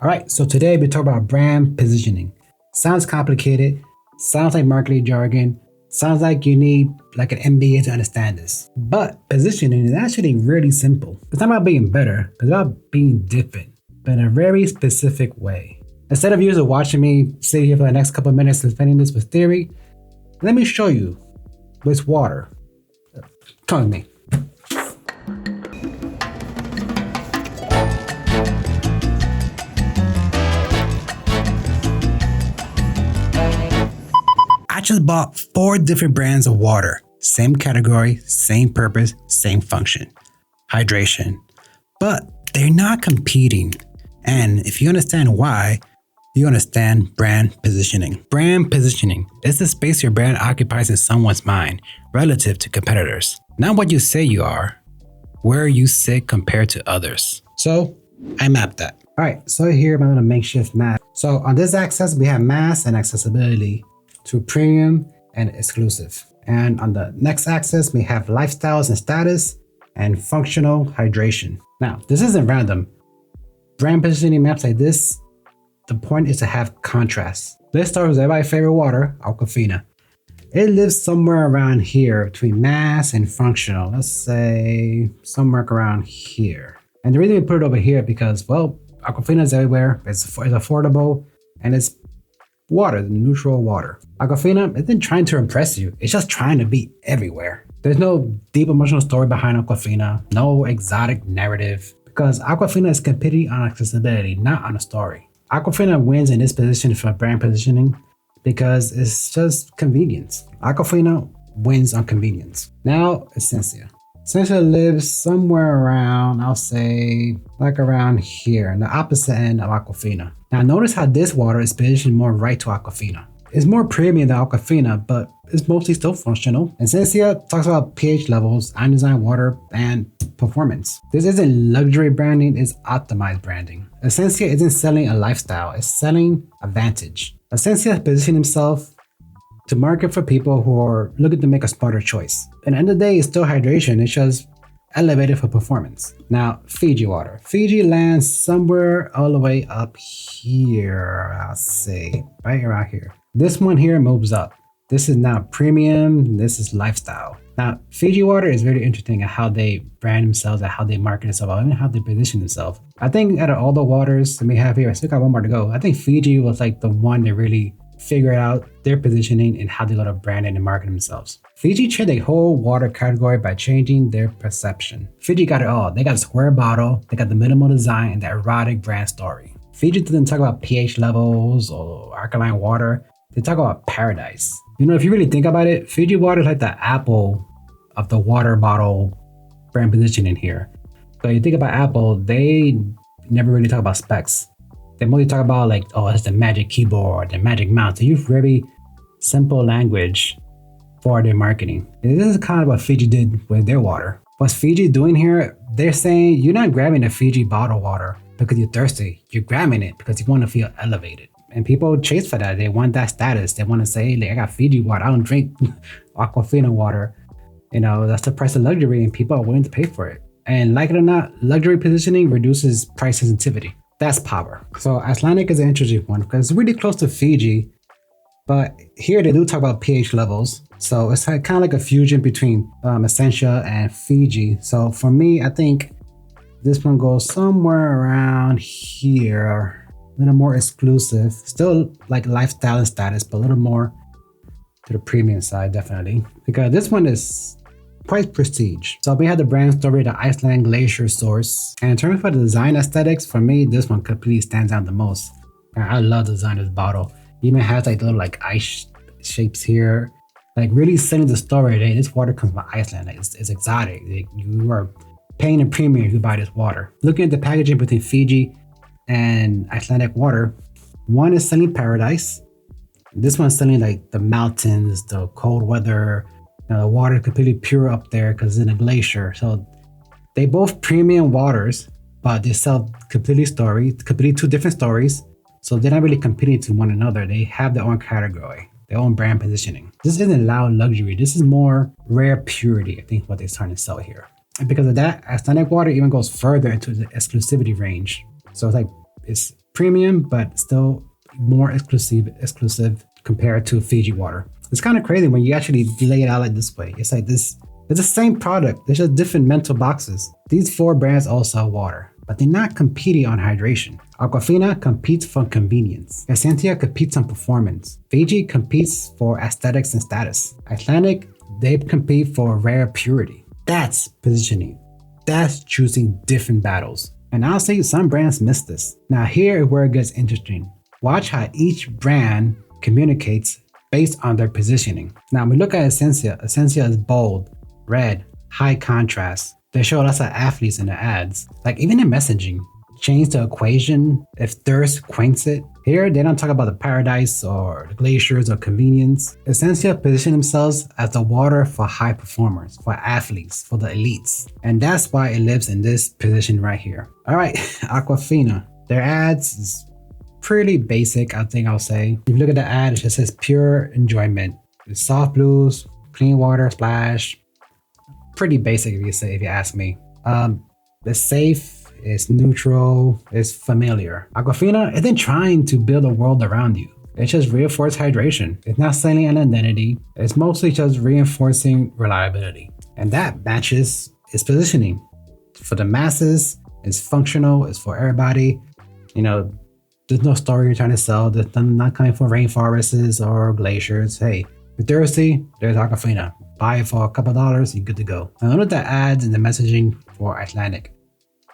All right, so today we talk about brand positioning. Sounds complicated, sounds like marketing jargon, sounds like you need like an MBA to understand this. But positioning is actually really simple. It's not about being better, it's about being different, but in a very specific way. Instead of you watching me sit here for the next couple of minutes defending this with theory, let me show you with water. Come with me. I just bought 4 different brands of water. Same category, same purpose, same function. Hydration. But they're not competing. And if you understand why, you understand brand positioning. Brand positioning is the space your brand occupies in someone's mind relative to competitors. Not what you say you are, where you sit compared to others. So I mapped that. All right, so here my little makeshift map. So on this axis, we have mass and accessibility to premium and exclusive. And on the next axis, we have lifestyles and status and functional hydration. Now, this isn't random. Brand positioning maps like this, the point is to have contrast. Let's start with everybody's favorite water, Aquafina. It lives somewhere around here between mass and functional. Let's say somewhere around here. And the reason we put it over here because, well, Aquafina is everywhere. It's affordable and it's water, the neutral water. Aquafina isn't trying to impress you. It's just trying to be everywhere. There's no deep emotional story behind Aquafina, no exotic narrative, because Aquafina is competing on accessibility, not on a story. Aquafina wins in this position for brand positioning because it's just convenience. Aquafina wins on convenience. Now, Essentia. Essentia lives somewhere around, I'll say, like around here, on the opposite end of Aquafina. Now, notice how this water is positioned more right to Aquafina. It's more premium than Aquafina, but it's mostly still functional. Essentia talks about pH levels, undesigned water, and performance. This isn't luxury branding, it's optimized branding. Essentia isn't selling a lifestyle, it's selling advantage. Essentia has positioned himself to market for people who are looking to make a smarter choice. At the end of the day, it's still hydration, it's just elevated for performance. Now, Fiji water. Fiji lands somewhere all the way up here, I'll say, right around here. This one here moves up. This is now premium, this is lifestyle. Now, Fiji water is very interesting at how they brand themselves, at how they market themselves, and how they position themselves. I think out of all the waters that we have here, I still got one more to go. I think Fiji was like the one that really figured out their positioning and how they're gonna brand it and market themselves. Fiji changed the whole water category by changing their perception. Fiji got it all. They got a square bottle, they got the minimal design, and the erotic brand story. Fiji didn't talk about pH levels or alkaline water. They talk about paradise. You know, if you really think about it, Fiji water is like the Apple of the water bottle brand positioning here. So you think about Apple, they never really talk about specs. They mostly talk about like, oh, it's the magic keyboard, the magic mouse. They use very simple language for their marketing. And this is kind of what Fiji did with their water. What's Fiji doing here? They're saying you're not grabbing a Fiji bottled water because you're thirsty. You're grabbing it because you want to feel elevated. And people chase for that. They want that status. They want to say, like, I got Fiji water. I don't drink Aquafina water. You know, that's the price of luxury and people are willing to pay for it. And like it or not, luxury positioning reduces price sensitivity. That's power. So Icelandic is an interesting one because it's really close to Fiji, but here they do talk about pH levels. So it's kind of like a fusion between Essentia and Fiji. So for me, I think this one goes somewhere around here. A little more exclusive, still like lifestyle and status, but a little more to the premium side, definitely. Because this one is quite prestige. So we have the brand story, the Icelandic Glacial source. And in terms of the design aesthetics, for me, this one completely stands out the most. And I love the design of this bottle. It even has like little like ice shapes here. Like really selling the story. Hey, this water comes from Iceland. Like, it's exotic. Like, you are paying a premium if you buy this water. Looking at the packaging between Fiji and Icelandic water, one is selling paradise. This one's selling like the mountains, the cold weather. Now the water is completely pure up there because it's in a glacier. So they both premium waters, but they sell completely two different stories. So they're not really competing to one another. They have their own category, their own brand positioning. This isn't loud luxury. This is more rare purity, I think, what they're trying to sell here. And because of that, Icelandic water even goes further into the exclusivity range. So it's like it's premium, but still more exclusive compared to Fiji water. It's kind of crazy when you actually lay it out like this way. It's like this, it's the same product. There's just different mental boxes. These 4 brands all sell water, but they're not competing on hydration. Aquafina competes for convenience. Essentia competes on performance. Fiji competes for aesthetics and status. Icelandic, they compete for rare purity. That's positioning. That's choosing different battles. And honestly, some brands miss this. Now here is where it gets interesting. Watch how each brand communicates based on their positioning. Now when we look at Essentia, Essentia is bold, red, high contrast. They show lots of athletes in the ads. Like even in messaging, change the equation if thirst quenches it. Here, they don't talk about the paradise or the glaciers or convenience. Essentia position themselves as the water for high performers, for athletes, for the elites. And that's why it lives in this position right here. All right, Aquafina. Their ads is pretty basic, I think I'll say. If you look at the ad, it just says pure enjoyment. It's soft blues, clean water splash. Pretty basic if you ask me. It's safe. It's neutral, it's familiar. Aquafina isn't trying to build a world around you. It's just reinforced hydration. It's not selling an identity. It's mostly just reinforcing reliability. And that matches its positioning. For the masses, it's functional, it's for everybody. You know, there's no story you're trying to sell. There's not coming from rainforests or glaciers. Hey, if you're thirsty, there's Aquafina. Buy it for a couple dollars, you're good to go. Now look at the ads and the messaging for Icelandic.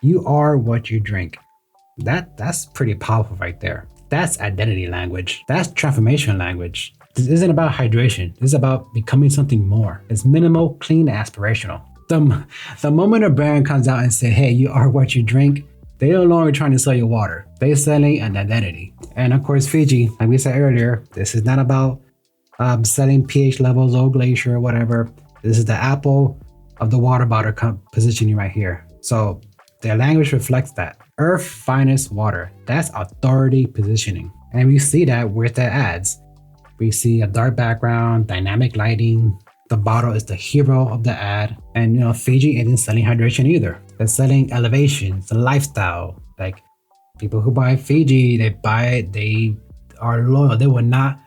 You are what you drink. That's pretty powerful right there. That's identity language. That's transformation language. This isn't about hydration. This is about becoming something more. It's minimal, clean, aspirational. The moment a brand comes out and say, hey, you are what you drink, they're no longer trying to sell you water. They're selling an identity. And of course, Fiji, like we said earlier, this is not about selling pH levels or glacier or whatever. This is the Apple of the water bottle positioning right here. So their language reflects that. Earth finest water. That's authority positioning. And we see that with their ads. We see a dark background, dynamic lighting. The bottle is the hero of the ad. And you know, Fiji isn't selling hydration either. They're selling elevation, it's a lifestyle. Like people who buy Fiji, they buy it, they are loyal. They will not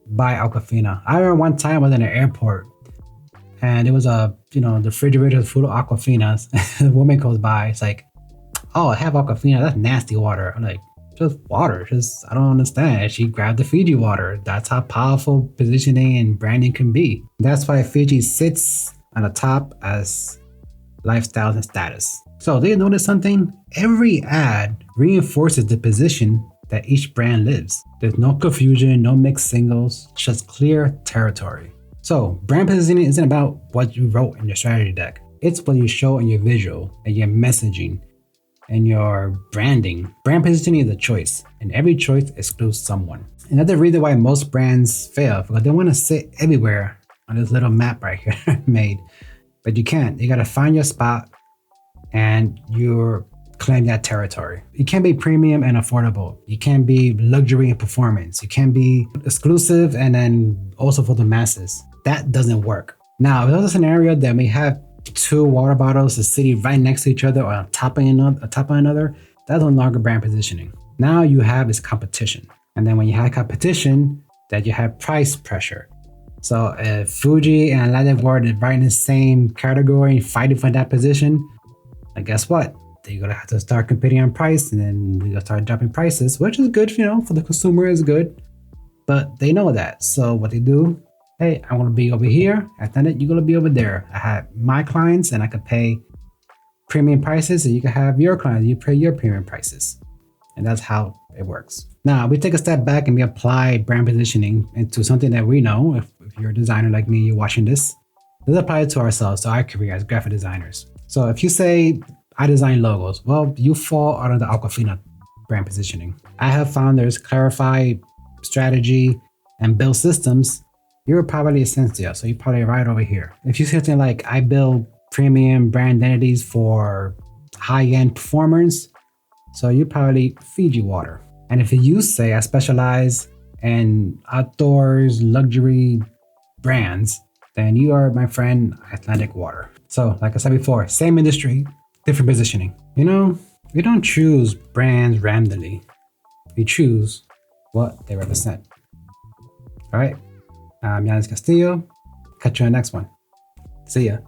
buy Aquafina. I remember one time I was in an airport and it was the refrigerator full of Aquafinas. The woman goes by, it's like, oh, I have Aquafina, that's nasty water. I'm like, just water, I don't understand. She grabbed the Fiji water. That's how powerful positioning and branding can be. That's why Fiji sits on the top as lifestyle and status. So they notice something? Every ad reinforces the position that each brand lives. There's no confusion, no mixed signals, just clear territory. So brand positioning isn't about what you wrote in your strategy deck. It's what you show in your visual and your messaging and your branding. Brand positioning is a choice, and every choice excludes someone. Another reason why most brands fail, because they want to sit everywhere on this little map right here made, but you can't. You got to find your spot and you're claim that territory. You can't be premium and affordable. You can't be luxury and performance. You can't be exclusive and then also for the masses. That doesn't work. Now, if there's a scenario that we have 2 water bottles sitting right next to each other or on top of another, that's no longer brand positioning. Now you have is competition. And then when you have competition, that you have price pressure. So if Fuji and Atlantic were right in the same category fighting for that position, and guess what? They're gonna have to start competing on price, and then they're gonna start dropping prices, which is good, for the consumer is good. But they know that. So what they do, hey, I'm gonna be over here, Atlantic, you're gonna be over there. I have my clients and I could pay premium prices, and you can have your clients, you pay your premium prices. And that's how it works. Now we take a step back and we apply brand positioning into something that we know. If you're a designer like me, you're watching this, let's apply it to ourselves, to our career as graphic designers. So if you say, I design logos, well, you fall under the Aquafina brand positioning. I have founders clarify strategy and build systems. You're probably Essentia, so you're probably right over here. If you say something like, I build premium brand identities for high-end performers, so you're probably Fiji water. And if you say, I specialize in outdoors luxury brands, then you are, my friend, Icelandic water. So like I said before, same industry, different positioning. We don't choose brands randomly. we choose what they represent. All right, I'm Yanis Castillo. Catch you on the next one. See ya.